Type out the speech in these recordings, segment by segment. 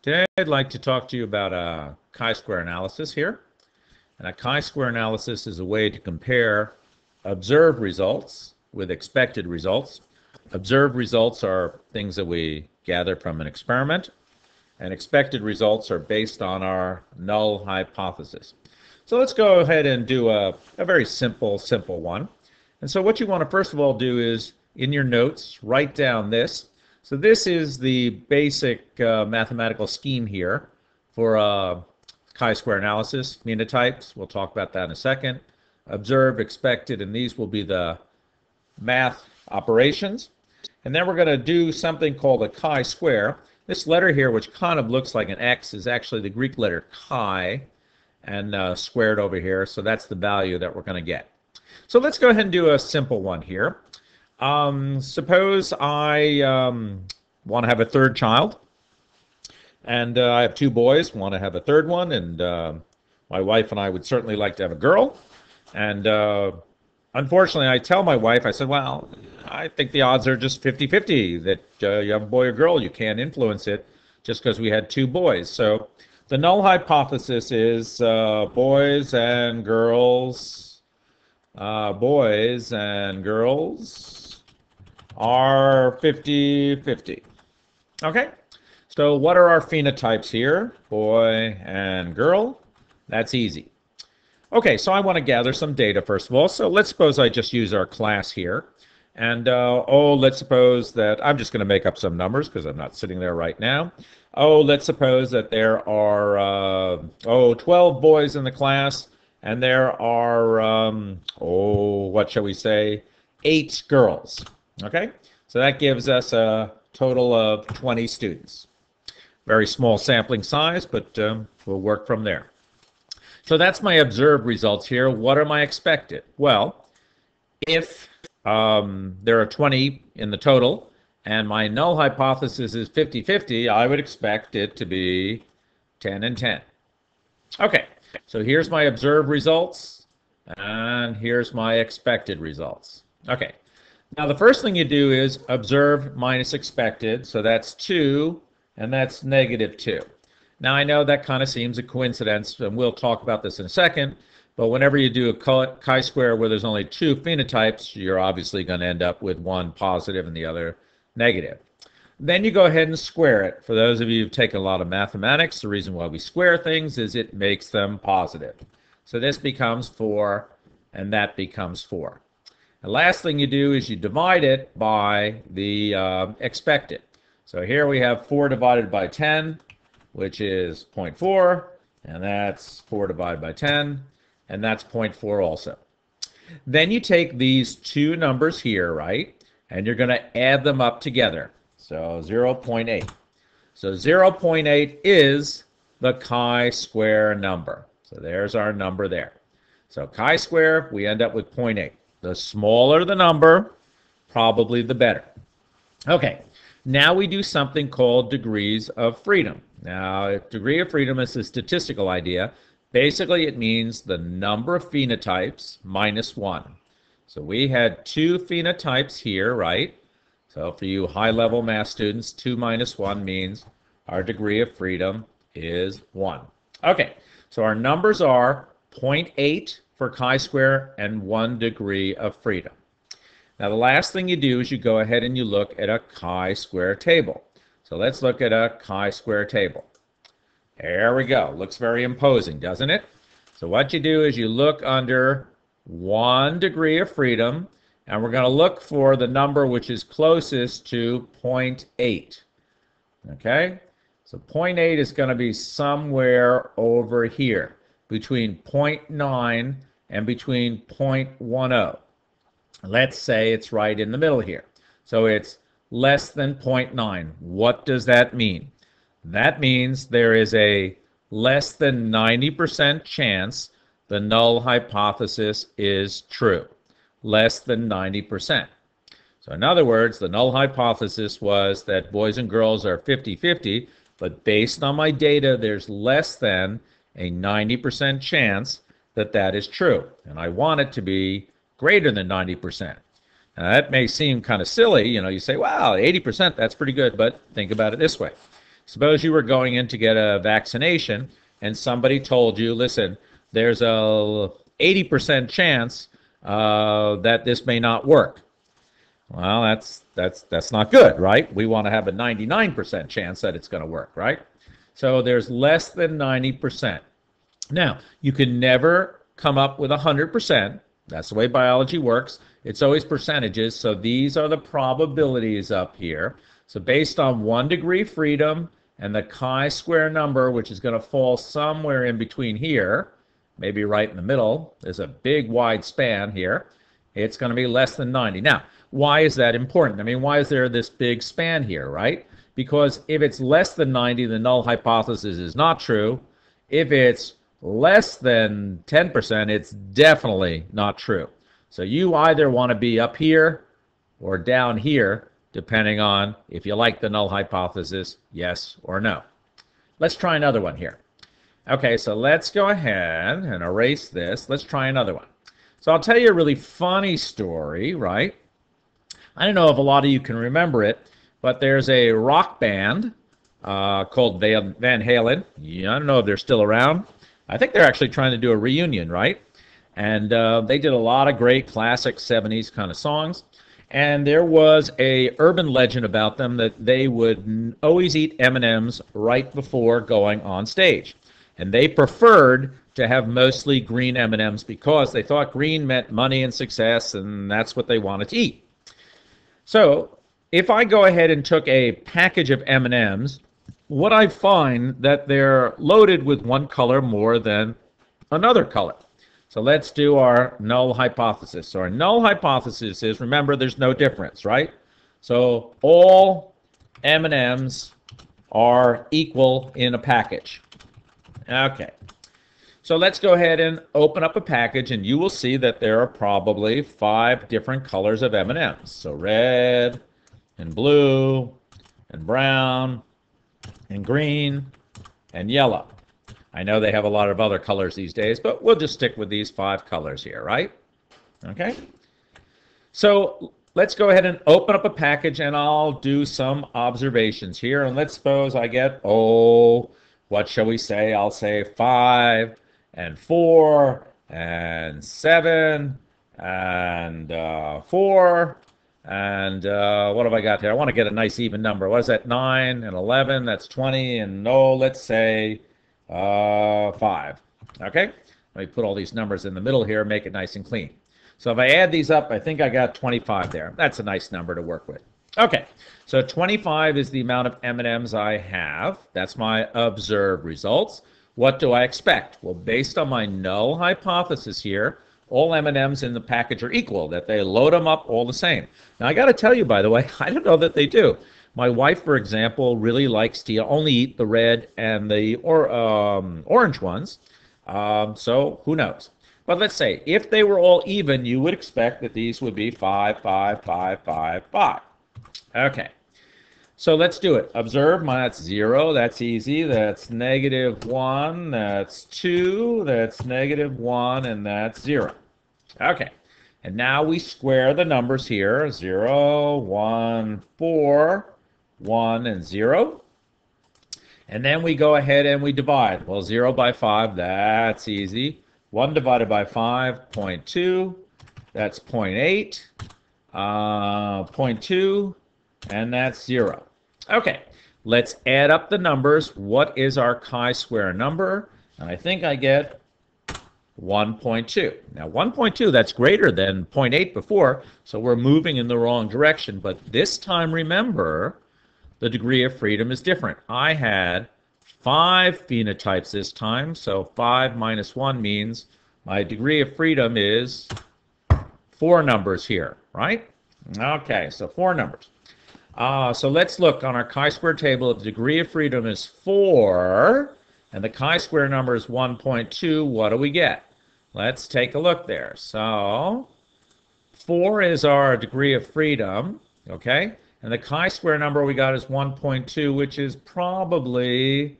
Today I'd like to talk to you about a chi-square analysis here. And a chi-square analysis is a way to compare observed results with expected results. Observed results are things that we gather from an experiment, and expected results are based on our null hypothesis. So let's go ahead and do a very simple one. And so what you want to first of all do is, in your notes, write down this. So this is the basic mathematical scheme here for chi-square analysis. Phenotypes, we'll talk about that in a second. Observed, expected, and these will be the math operations. And then we're going to do something called a chi-square. This letter here, which kind of looks like an X, is actually the Greek letter chi, and squared over here. So that's the value that we're going to get. So let's go ahead and do a simple one here. Suppose I want to have a third child, and I have two boys, want to have a third one, and my wife and I would certainly like to have a girl. And unfortunately, I tell my wife, I said, well, I think the odds are just 50-50 that you have a boy or girl. You can't influence it just because we had two boys. So the null hypothesis is boys and girls are 50-50. Okay, so what are our phenotypes here? Boy and girl. That's easy. Okay, so I want to gather some data first of all. So let's suppose I just use our class here. And let's suppose that I'm just going to make up some numbers because I'm not sitting there right now. Let's suppose that there are 12 boys in the class, and there are what shall we say, 8 girls. Okay, so that gives us a total of 20 students. Very small sampling size, but we'll work from there. So that's my observed results here. What are my expected? Well, if there are 20 in the total, and my null hypothesis is 50-50, I would expect it to be 10 and 10. Okay, so here's my observed results, and here's my expected results. Okay, now the first thing you do is observed minus expected, so that's 2, and that's -2. Now I know that kind of seems a coincidence, and we'll talk about this in a second, but whenever you do a chi-square where there's only 2 phenotypes, you're obviously going to end up with one positive and the other negative. Then you go ahead and square it. For those of you who've taken a lot of mathematics, the reason why we square things is it makes them positive. So this becomes 4, and that becomes 4. The last thing you do is you divide it by the expected. So here we have 4 divided by 10, which is 0.4, and that's 4 divided by 10, and that's 0.4 also. Then you take these two numbers here, right, and you're going to add them up together. So 0.8. So 0.8 is the chi-square number. So there's our number there. So chi-square, we end up with 0.8. The smaller the number, probably the better. Okay, now we do something called degrees of freedom. Now, degree of freedom is a statistical idea. Basically, it means the number of phenotypes minus 1. So we had 2 phenotypes here, right? So for you high-level math students, 2 minus 1 means our degree of freedom is 1. Okay, so our numbers are 0.8 for chi-square and 1 degree of freedom. Now the last thing you do is you go ahead and you look at a chi-square table. So let's look at a chi-square table. There we go. Looks very imposing, doesn't it? So what you do is you look under 1 degree of freedom, and we're going to look for the number which is closest to 0.8. Okay? So 0.8 is going to be somewhere over here, between 0.9 and between 0.10. Let's say it's right in the middle here. So it's less than 0.9. What does that mean? That means there is a less than 90% chance the null hypothesis is true. Less than 90%. So in other words, the null hypothesis was that boys and girls are 50-50, but based on my data, there's less than a 90% chance that that is true. And I want it to be greater than 90%. Now, that may seem kind of silly. You know, you say, wow, 80%, that's pretty good. But think about it this way. Suppose you were going in to get a vaccination and somebody told you, listen, there's a 80% chance that this may not work. Well, that's not good, right? We want to have a 99% chance that it's going to work, right? So there's less than 90%. Now, you can never come up with 100%. That's the way biology works. It's always percentages. So these are the probabilities up here. So based on 1 degree freedom and the chi-square number, which is going to fall somewhere in between here, maybe right in the middle, there's a big wide span here, it's going to be less than 90. Now, why is that important? I mean, why is there this big span here, right? Because if it's less than 90, the null hypothesis is not true. If it's less than 10%, it's definitely not true. So you either want to be up here or down here, depending on if you like the null hypothesis, yes or no. Let's try another one here. Okay, so let's go ahead and erase this. Let's try another one. So I'll tell you a really funny story, right? I don't know if a lot of you can remember it, but there's a rock band called Van Halen. Yeah, I don't know if they're still around. I think they're actually trying to do a reunion, right? And they did a lot of great classic 70s kind of songs. And there was a urban legend about them that they would always eat M&Ms right before going on stage. And they preferred to have mostly green M&Ms because they thought green meant money and success, and that's what they wanted to eat. So if I go ahead and took a package of M&Ms, what I find that they're loaded with one color more than another color. So let's do our null hypothesis. So our null hypothesis is, remember, there's no difference, right? So all M&Ms are equal in a package. Okay. So let's go ahead and open up a package, and you will see that there are probably 5 different colors of M&Ms. So red and blue and brown and green and yellow. I know they have a lot of other colors these days, but we'll just stick with these 5 colors here, right? Okay. So let's go ahead and open up a package, and I'll do some observations here. And let's suppose I get, what shall we say? I'll say 5 and 4 and 7 and 4 and what have I got here? I want to get a nice even number. What is that? 9 and 11. That's 20. And let's say 5. Okay, let me put all these numbers in the middle here, make it nice and clean. So if I add these up, I think I got 25 there. That's a nice number to work with. Okay, so 25 is the amount of M&Ms I have. That's my observed results. What do I expect? Well, based on my null hypothesis here, all M&Ms in the package are equal, that they load them up all the same. Now, I got to tell you, by the way, I don't know that they do. My wife, for example, really likes to only eat the red and the orange ones, so who knows. But let's say, if they were all even, you would expect that these would be 5, 5, 5, 5, 5. Okay, so let's do it. Observe, that's 0, that's easy. That's -1, that's 2, that's -1, and that's 0. Okay, and now we square the numbers here, 0, 1, 4, 1, and 0. And then we go ahead and we divide. Well, 0 by 5, that's easy. 1 divided by 5, 0.2. That's 0.8. 0.2. And that's 0. Okay, let's add up the numbers. What is our chi-square number? And I think I get 1.2. Now 1.2, that's greater than 0.8 before, so we're moving in the wrong direction. But this time, remember, the degree of freedom is different. I had 5 phenotypes this time, so 5 minus 1 means my degree of freedom is 4 numbers here, right? Okay, so 4 numbers. So let's look on our chi-square table. If the degree of freedom is 4, and the chi-square number is 1.2, what do we get? Let's take a look there. So 4 is our degree of freedom, okay? And the chi-square number we got is 1.2, which is probably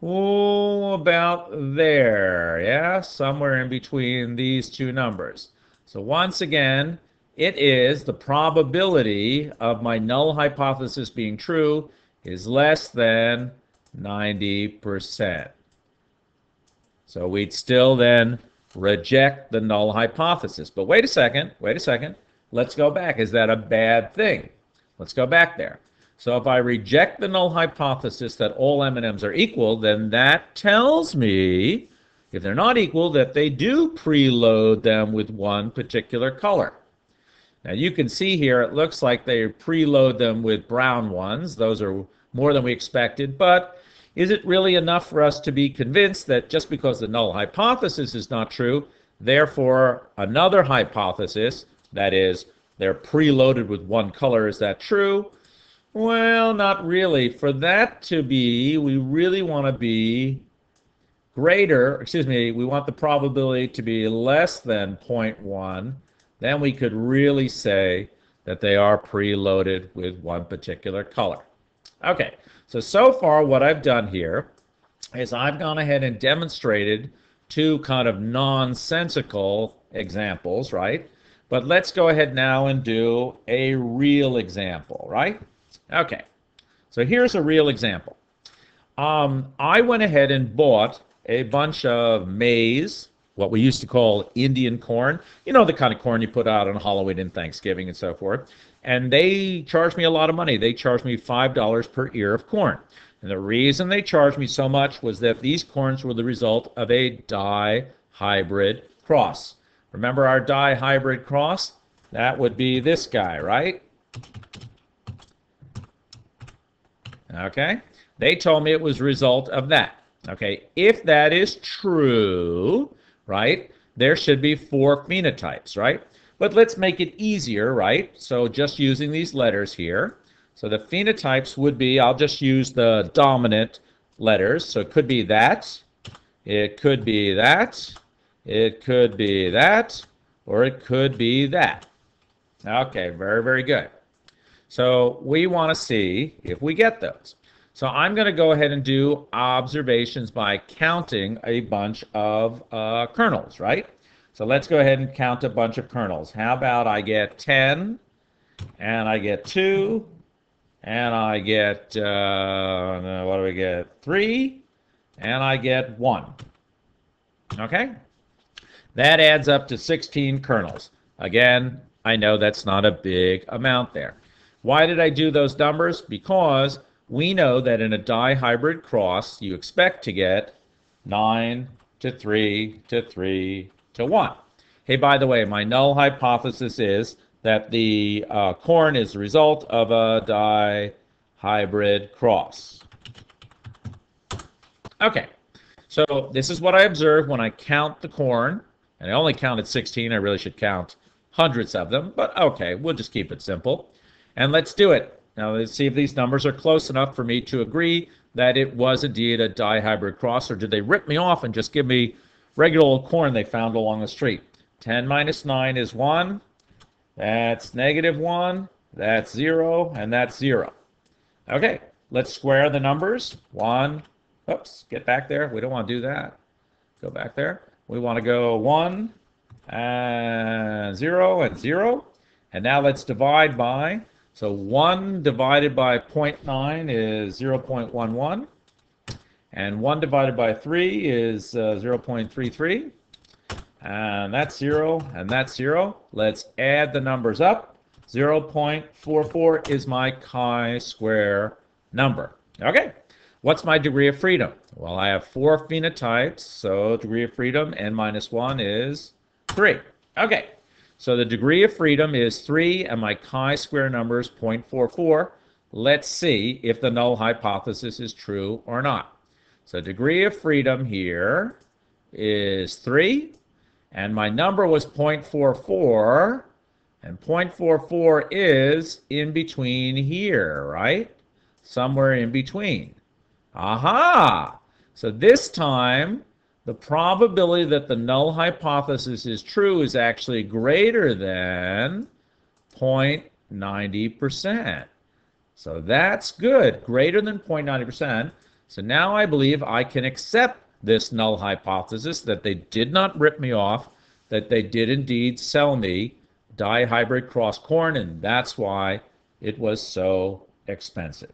about there, yeah? Somewhere in between these two numbers. So once again, it is the probability of my null hypothesis being true is less than 90%. So we'd still then reject the null hypothesis. But wait a second, let's go back. Is that a bad thing? Let's go back there. So if I reject the null hypothesis that all M&Ms are equal, then that tells me, if they're not equal, that they do preload them with one particular color. Now you can see here, it looks like they preload them with brown ones. Those are more than we expected, but is it really enough for us to be convinced that just because the null hypothesis is not true, therefore another hypothesis, that is, they're preloaded with one color, is that true? Well, not really. For that to be, we really want to be greater, we want the probability to be less than 0.1, then we could really say that they are preloaded with one particular color. Okay, so far what I've done here is I've gone ahead and demonstrated two kind of nonsensical examples, right? But let's go ahead now and do a real example, right? Okay, so here's a real example. I went ahead and bought a bunch of maize, what we used to call Indian corn. You know, the kind of corn you put out on Halloween and Thanksgiving and so forth. And they charged me a lot of money. They charged me $5 per ear of corn. And the reason they charged me so much was that these corns were the result of a dihybrid cross. Remember our dihybrid cross? That would be this guy, right? Okay, they told me it was a result of that. Okay, if that is true, right, there should be 4 phenotypes, right? But let's make it easier, right? So just using these letters here. So the phenotypes would be, I'll just use the dominant letters. So it could be that, it could be that, it could be that, or it could be that. Okay, very, very good. So we want to see if we get those. So I'm going to go ahead and do observations by counting a bunch of kernels, right? So let's go ahead and count a bunch of kernels. How about I get 10, and I get 2, and I get, what do we get? 3, and I get 1. Okay? That adds up to 16 kernels. Again, I know that's not a big amount there. Why did I do those numbers? Because we know that in a dihybrid cross, you expect to get 9 to 3 to 3 to 1. Hey, by the way, my null hypothesis is that the corn is the result of a dihybrid cross. Okay, so this is what I observe when I count the corn. And I only counted 16. I really should count hundreds of them. But okay, we'll just keep it simple. And let's do it. Now let's see if these numbers are close enough for me to agree that it was indeed a dihybrid cross, or did they rip me off and just give me regular old corn they found along the street? 10 minus 9 is 1. That's -1. That's 0. And that's 0. Okay, let's square the numbers. 1. Oops, get back there. We don't want to do that. Go back there. We want to go 1 and 0 and 0. And now let's divide by. So 1 divided by 0.9 is 0.11. And 1 divided by 3 is 0.33. And that's 0, and that's 0. Let's add the numbers up. 0.44 is my chi-square number. Okay, what's my degree of freedom? Well, I have 4 phenotypes, so degree of freedom, n minus 1 is 3. Okay. So the degree of freedom is 3, and my chi-square number is 0.44. Let's see if the null hypothesis is true or not. So degree of freedom here is 3, and my number was 0.44, and 0.44 is in between here, right? Somewhere in between. Aha! So this time, the probability that the null hypothesis is true is actually greater than 0.90%. So that's good, greater than 0.90%. So now I believe I can accept this null hypothesis that they did not rip me off, that they did indeed sell me dihybrid cross corn, and that's why it was so expensive.